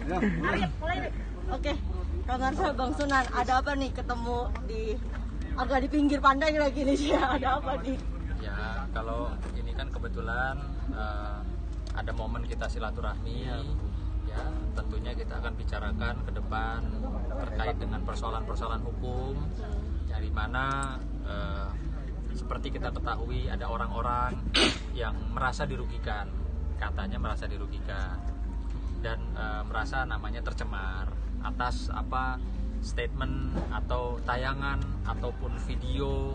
Arif, mulai nih. Oke, Kang Marcel, Bang Sunan, ada apa nih ketemu di agak di pinggir pantai lagi nih sih? Ada apa nih? Ya, kalau ini kan kebetulan ada momen kita silaturahmi, ya tentunya kita akan bicarakan ke depan terkait dengan persoalan-persoalan hukum, yang dimana seperti kita ketahui ada orang-orang yang merasa dirugikan, katanya merasa dirugikan dan merasa namanya tercemar atas apa statement atau tayangan ataupun video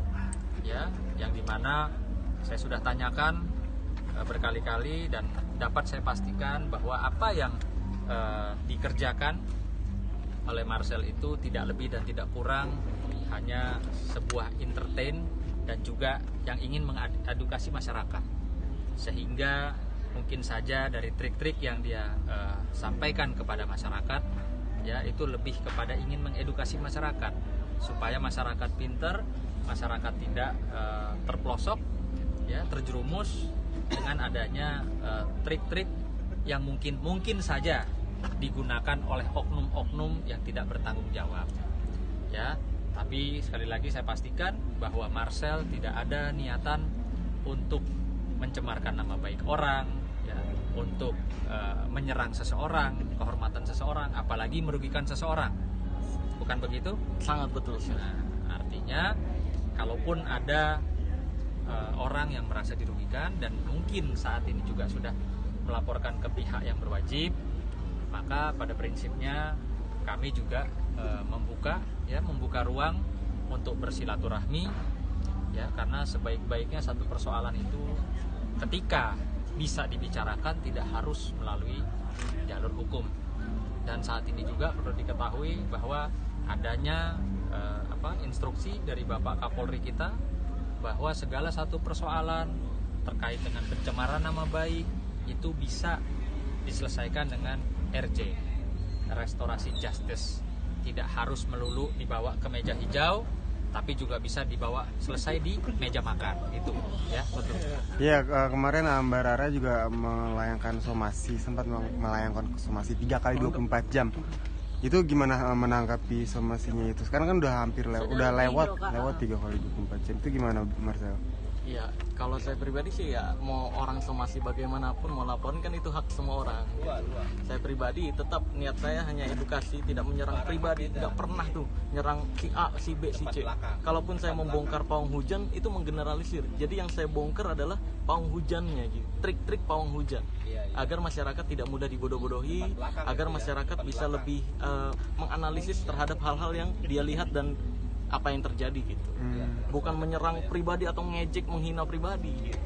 ya yang dimana saya sudah tanyakan berkali-kali dan dapat saya pastikan bahwa apa yang dikerjakan oleh Marcel itu tidak lebih dan tidak kurang hanya sebuah entertain dan juga yang ingin mengedukasi masyarakat, sehingga mungkin saja dari trik-trik yang dia sampaikan kepada masyarakat ya itu lebih kepada ingin mengedukasi masyarakat supaya masyarakat pinter, masyarakat tidak terpelosok ya, terjerumus dengan adanya trik-trik yang mungkin saja digunakan oleh oknum-oknum yang tidak bertanggung jawab ya. Tapi sekali lagi saya pastikan bahwa Marcel tidak ada niatan untuk mencemarkan nama baik orang ya, untuk menyerang seseorang, kehormatan seseorang, apalagi merugikan seseorang. Bukan begitu? Sangat betul. Nah, artinya kalaupun ada orang yang merasa dirugikan dan mungkin saat ini juga sudah melaporkan ke pihak yang berwajib, maka pada prinsipnya kami juga membuka ruang untuk bersilaturahmi ya, karena sebaik-baiknya satu persoalan itu ketika bisa dibicarakan tidak harus melalui jalur hukum. Dan saat ini juga perlu diketahui bahwa adanya instruksi dari Bapak Kapolri kita bahwa segala satu persoalan terkait dengan pencemaran nama baik itu bisa diselesaikan dengan RJ, restorasi justice. Tidak harus melulu dibawa ke meja hijau, tapi juga bisa dibawa selesai di meja makan, itu ya betul. Iya, kemarin Mbak Rara juga melayangkan somasi, sempat melayangkan somasi 3 kali 24 jam. Itu gimana menanggapi somasinya itu? Sekarang kan udah hampir lewat 3 kali 24 jam. Itu gimana Marcel? Iya, kalau saya pribadi sih ya mau orang somasi bagaimanapun mau laporin kan itu hak semua orang. Saya pribadi tetap niat saya hanya edukasi, tidak menyerang pribadi, tidak pernah tuh nyerang si A, si B, si C. Kalaupun saya membongkar pawang hujan itu menggeneralisir. Jadi yang saya bongkar adalah pawang hujannya gitu. Trik-trik pawang hujan. Agar masyarakat tidak mudah dibodoh-bodohi, agar masyarakat bisa lebih menganalisis terhadap hal-hal yang dia lihat dan apa yang terjadi gitu. Bukan menyerang pribadi atau ngejek menghina pribadi gitu.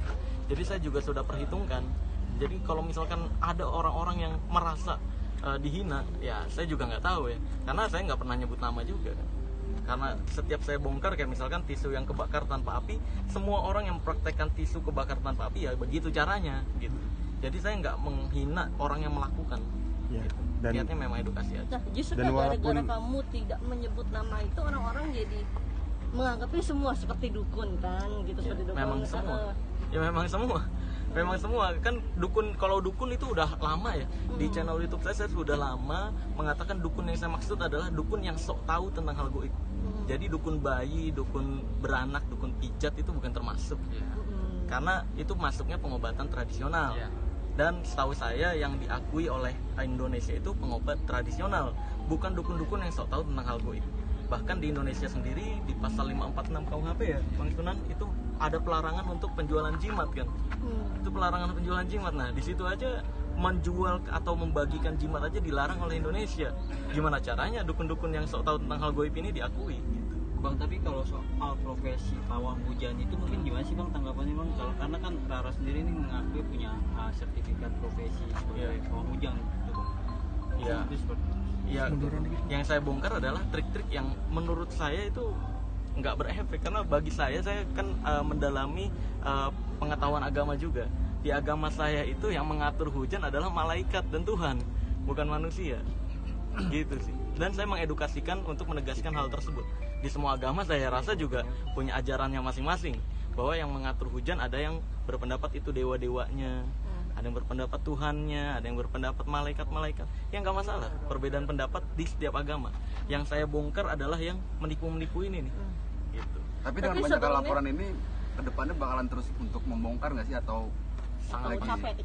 Jadi saya juga sudah perhitungkan. Jadi kalau misalkan ada orang-orang yang merasa dihina, ya saya juga nggak tahu ya, karena saya nggak pernah nyebut nama juga kan. Karena setiap saya bongkar kayak misalkan tisu yang kebakar tanpa api, semua orang yang mempraktekkan tisu kebakar tanpa api ya begitu caranya gitu. Jadi saya nggak menghina orang yang melakukan. Ya, gitu. dan niatnya memang edukasi aja. Nah, justru Dan gara-gara kamu tidak menyebut nama itu, orang-orang jadi menganggapnya semua seperti dukun kan gitu, seperti dukun. Memang semua. Ya memang semua. Memang semua kan dukun. Kalau dukun itu udah lama ya. Di channel YouTube saya sudah lama mengatakan dukun yang saya maksud adalah dukun yang sok tahu tentang hal goib. Jadi dukun bayi, dukun beranak, dukun pijat itu bukan termasuk. Karena itu masuknya pengobatan tradisional. Dan setahu saya yang diakui oleh Indonesia itu pengobat tradisional, bukan dukun-dukun yang sok tahu tentang hal goib. Bahkan di Indonesia sendiri di pasal 546 KUHP ya, Bang Sunan, itu ada pelarangan untuk penjualan jimat kan. Itu pelarangan penjualan jimat. Nah, di situ aja menjual atau membagikan jimat aja dilarang oleh Indonesia. Gimana caranya dukun-dukun yang sok tahu tentang hal goib ini diakui gitu. Bang, tapi kalau soal profesi pawang hujan itu mungkin gimana sih Bang tanggapannya Bang? Kalau karena kan Rara sendiri ini mengakui punya sertifikat profesi sebagai pawang hujan gitu Bang. Iya. Itu seperti Ya, yang saya bongkar adalah trik-trik yang menurut saya itu nggak berefek, karena bagi saya kan mendalami pengetahuan agama juga. Di agama saya itu yang mengatur hujan adalah malaikat dan Tuhan, bukan manusia. Gitu sih. Dan saya mengedukasikan untuk menegaskan hal tersebut. Di semua agama saya rasa juga punya ajarannya masing-masing, bahwa yang mengatur hujan ada yang berpendapat itu dewa-dewanya, Ada yang berpendapat Tuhannya, ada yang berpendapat malaikat-malaikat. Ya nggak masalah, perbedaan pendapat di setiap agama. Yang saya bongkar adalah yang menipu-menipu ini nih. Gitu. Tapi dengan banyaknya laporan ini kedepannya bakalan terus untuk membongkar nggak sih atau Atau capek?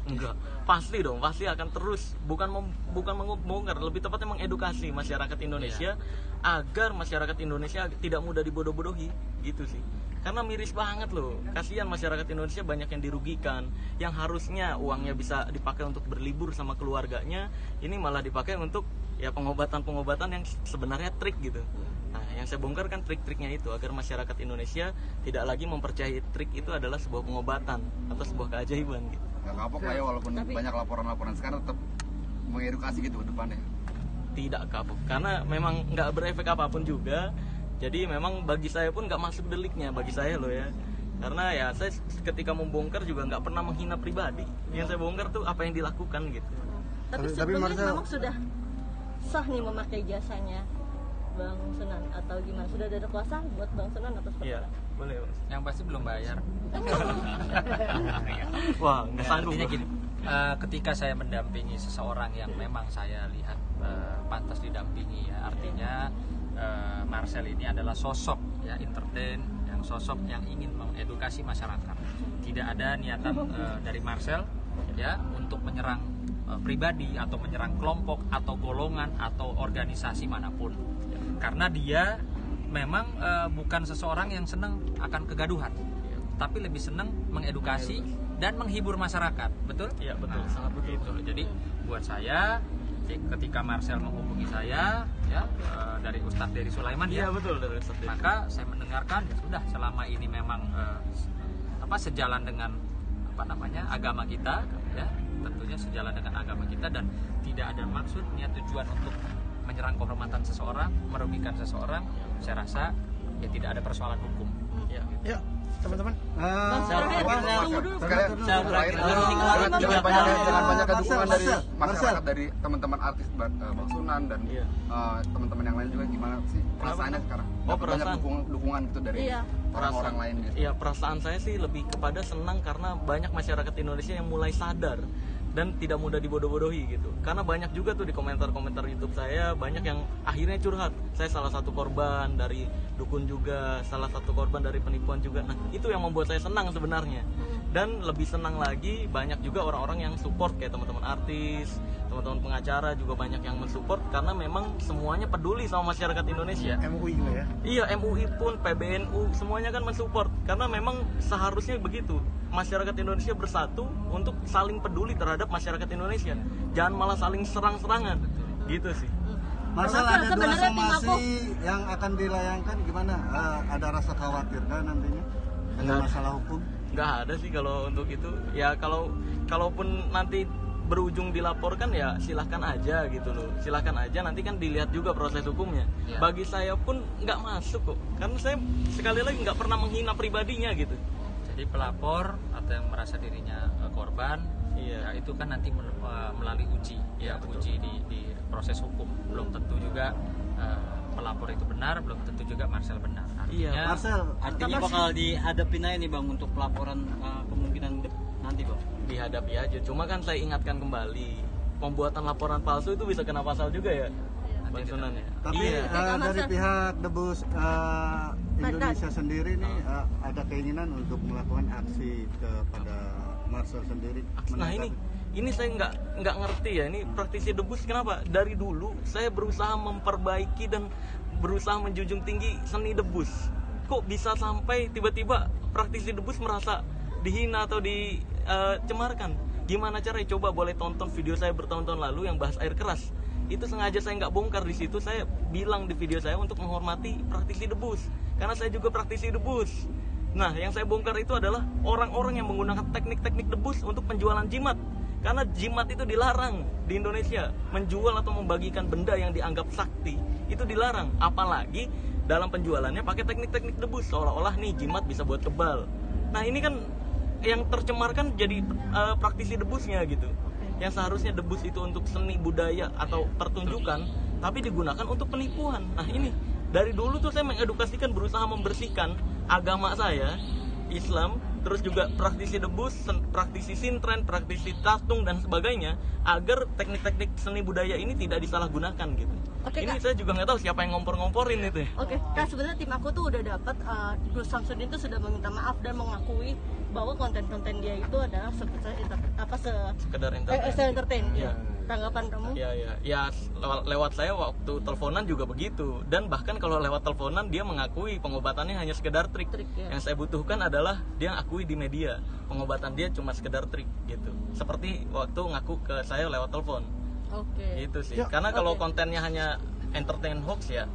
Enggak, pasti dong, pasti akan terus bukan membongkar, lebih tepatnya mengedukasi masyarakat Indonesia agar masyarakat Indonesia tidak mudah dibodoh-bodohi, gitu sih. Karena miris banget loh, kasihan masyarakat Indonesia banyak yang dirugikan, yang harusnya uangnya bisa dipakai untuk berlibur sama keluarganya, ini malah dipakai untuk ya pengobatan-pengobatan yang sebenarnya trik gitu. Nah, yang saya bongkar kan trik-triknya itu agar masyarakat Indonesia tidak lagi mempercayai trik itu adalah sebuah pengobatan atau sebuah keajaiban gitu. nggak kapok lah ya, walaupun banyak laporan-laporan sekarang tetap mengedukasi gitu ke depannya? Tidak kapok, karena memang nggak berefek apapun juga. Jadi memang bagi saya pun nggak masuk deliknya, bagi saya loh ya. Karena ya saya ketika membongkar juga nggak pernah menghina pribadi. Yang saya bongkar tuh apa yang dilakukan gitu. Tapi sebelumnya memang sudah sah nih memakai jasanya Bang Sunan atau gimana? Sudah ada kuasa buat Bang Sunan atau seperti Iya, apa? boleh Mas. Yang pasti belum bayar. Wah, nggak sanggup. Artinya gini, ketika saya mendampingi seseorang yang memang saya lihat pantas didampingi ya, artinya Marcel ini adalah sosok ya entertain, yang sosok yang ingin mengedukasi masyarakat. Tidak ada niatan dari Marcel ya untuk menyerang pribadi atau menyerang kelompok atau golongan atau organisasi manapun. Karena dia memang bukan seseorang yang senang akan kegaduhan, tapi lebih senang mengedukasi dan menghibur masyarakat, betul? Iya betul, Nah, sangat begitu. Jadi buat saya, ketika Marcel menghubungi saya, ya dari Ustadz Dery Sulaiman, Iya ya, betul dari Ustaz Dery. maka saya mendengarkan, ya sudah, selama ini memang sejalan dengan agama kita, ya tentunya sejalan dengan agama kita dan tidak ada maksud niat tujuan untuk menyerang kehormatan seseorang, merugikan seseorang. Saya rasa ya tidak ada persoalan hukum. Yuk, teman-teman. Bang Sunan, tunggu dulu. Jangan banyak dukungan dari Marcel. masyarakat, dari teman-teman artis Bang Sunan dan teman-teman yang lain juga. Gimana sih perasaannya sekarang? Oh, Dapat banyak perasaan. dukungan gitu dari orang-orang lain gitu. Iya, perasaan saya sih lebih kepada senang karena banyak masyarakat Indonesia yang mulai sadar dan tidak mudah dibodoh-bodohi gitu. Karena banyak juga tuh di komentar-komentar YouTube saya banyak yang akhirnya curhat. Saya salah satu korban dari dukun juga, salah satu korban dari penipuan juga. Nah, itu yang membuat saya senang sebenarnya. Dan lebih senang lagi banyak juga orang-orang yang support kayak teman-teman artis, teman-teman pengacara juga banyak yang mensupport karena memang semuanya peduli sama masyarakat Indonesia. MUI juga ya. Iya, MUI pun, PBNU, semuanya kan mensupport karena memang seharusnya begitu. Masyarakat Indonesia bersatu untuk saling peduli terhadap masyarakat Indonesia. Jangan malah saling serang-serangan. Gitu sih. Marcel, Marcel, ada dua sebenarnya tim somasi aku- yang akan dilayangkan gimana? Ada rasa khawatir kan nantinya dengan Enggak. masalah hukum? Nggak ada sih kalau untuk itu. Ya kalaupun nanti berujung dilaporkan ya silahkan aja gitu loh. Silahkan aja, nanti kan dilihat juga proses hukumnya. Ya. Bagi saya pun nggak masuk kok. Karena saya sekali lagi nggak pernah menghina pribadinya gitu. Jadi pelapor atau yang merasa dirinya korban, Iya. ya itu kan nanti melalui uji, ya uji di proses hukum. Belum tentu juga pelapor itu benar, belum tentu juga Marcel benar. Iya, Artinya, Marcel, Artinya bakal dihadapin aja nih Bang untuk pelaporan kemungkinan nanti Bang. dihadapi aja. Cuma kan saya ingatkan kembali, pembuatan laporan palsu itu bisa kena pasal juga ya, Bang Sunan ya. tapi Iya. dari Marcel. pihak Debus Indonesia sendiri nih ada keinginan untuk melakukan aksi kepada Marcel sendiri. Nah ini saya nggak ngerti ya, ini praktisi debus kenapa dari dulu saya berusaha memperbaiki dan berusaha menjunjung tinggi seni debus, kok bisa sampai tiba-tiba praktisi debus merasa dihina atau dicemarkan? Gimana caranya? Coba boleh tonton video saya bertahun-tahun lalu yang bahas air keras. Itu sengaja saya nggak bongkar di situ. Saya bilang di video saya untuk menghormati praktisi debus, karena saya juga praktisi debus. Nah, yang saya bongkar itu adalah orang-orang yang menggunakan teknik-teknik debus untuk penjualan jimat. Karena jimat itu dilarang di Indonesia. Menjual atau membagikan benda yang dianggap sakti itu dilarang. Apalagi dalam penjualannya pakai teknik-teknik debus, seolah-olah nih jimat bisa buat kebal. Nah, ini kan yang tercemarkan jadi praktisi debusnya gitu. Yang seharusnya debus itu untuk seni budaya atau pertunjukan, tapi digunakan untuk penipuan. Nah, ini dari dulu tuh saya mengedukasikan, berusaha membersihkan agama saya, Islam, terus juga praktisi debus, praktisi sintren, praktisi tatung dan sebagainya, agar teknik-teknik seni budaya ini tidak disalahgunakan gitu. Oke, Ini Kak. saya juga nggak tahu siapa yang ngompor-ngomporin itu ya. Oke, Kak, sebenarnya tim aku tuh udah dapat Gus Samsudin tuh sudah meminta maaf dan mengakui bahwa konten-konten dia itu adalah Sekedar entertain. Iya. Tanggapan kamu? Ya lewat saya waktu teleponan juga begitu, dan bahkan kalau lewat teleponan dia mengakui pengobatannya hanya sekedar trik. Ya. Yang saya butuhkan adalah dia akui di media pengobatan dia cuma sekedar trik gitu, seperti waktu ngaku ke saya lewat telepon. Oke. Gitu sih, karena kalau kontennya hanya entertain hoax ya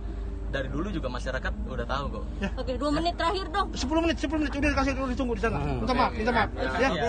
dari dulu juga masyarakat udah tahu kok. Oke, 2 menit terakhir dong. 10 menit udah dikasih, udah ditunggu di sana. Minta maaf. Ya.